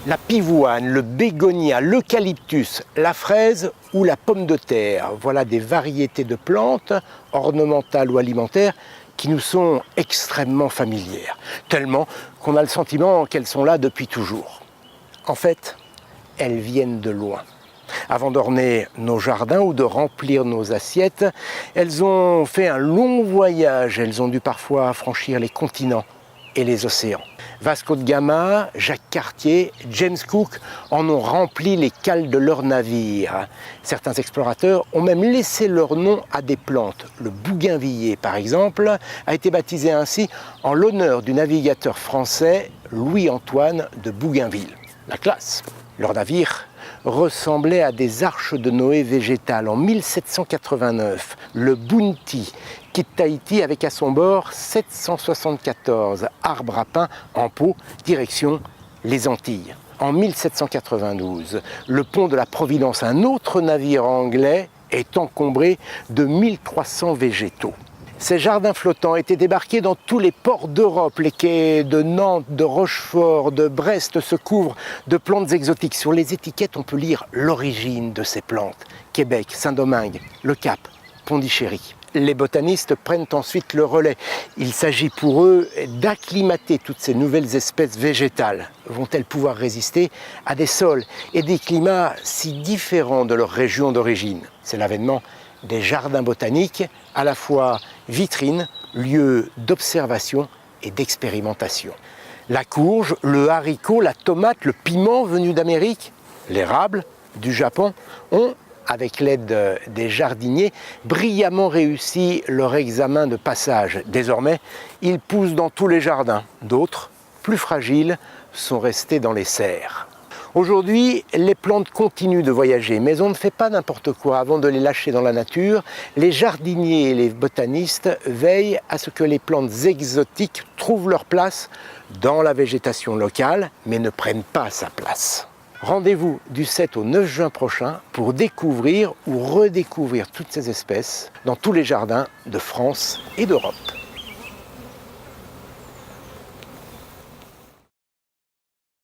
La pivoine, le bégonia, l'eucalyptus, la fraise ou la pomme de terre, voilà des variétés de plantes, ornementales ou alimentaires, qui nous sont extrêmement familières, tellement qu'on a le sentiment qu'elles sont là depuis toujours. En fait, elles viennent de loin. Avant d'orner nos jardins ou de remplir nos assiettes, elles ont fait un long voyage, elles ont dû parfois franchir les continents et les océans. Vasco de Gama, Jacques Cartier, James Cook en ont rempli les cales de leurs navires. Certains explorateurs ont même laissé leur nom à des plantes. Le bougainvillier, par exemple, a été baptisé ainsi en l'honneur du navigateur français Louis-Antoine de Bougainville. La classe. Leur navire ressemblait à des arches de Noé végétales. En 1789, le Bounty quitte Tahiti avec à son bord 774 arbres à pain en pot, direction les Antilles. En 1792, le pont de la Providence, un autre navire anglais, est encombré de 1300 végétaux. Ces jardins flottants étaient débarqués dans tous les ports d'Europe. Les quais de Nantes, de Rochefort, de Brest se couvrent de plantes exotiques. Sur les étiquettes, on peut lire l'origine de ces plantes. Québec, Saint-Domingue, Le Cap, Pondichéry. Les botanistes prennent ensuite le relais. Il s'agit pour eux d'acclimater toutes ces nouvelles espèces végétales. Vont-elles pouvoir résister à des sols et des climats si différents de leur région d'origine? C'est l'avènement des jardins botaniques, à la fois vitrines, lieux d'observation et d'expérimentation. La courge, le haricot, la tomate, le piment venu d'Amérique, l'érable du Japon ont, avec l'aide des jardiniers, brillamment réussi leur examen de passage. Désormais, ils poussent dans tous les jardins. D'autres, plus fragiles, sont restés dans les serres. Aujourd'hui, les plantes continuent de voyager, mais on ne fait pas n'importe quoi. Avant de les lâcher dans la nature, les jardiniers et les botanistes veillent à ce que les plantes exotiques trouvent leur place dans la végétation locale, mais ne prennent pas sa place. Rendez-vous du 7 au 9 juin prochain pour découvrir ou redécouvrir toutes ces espèces dans tous les jardins de France et d'Europe.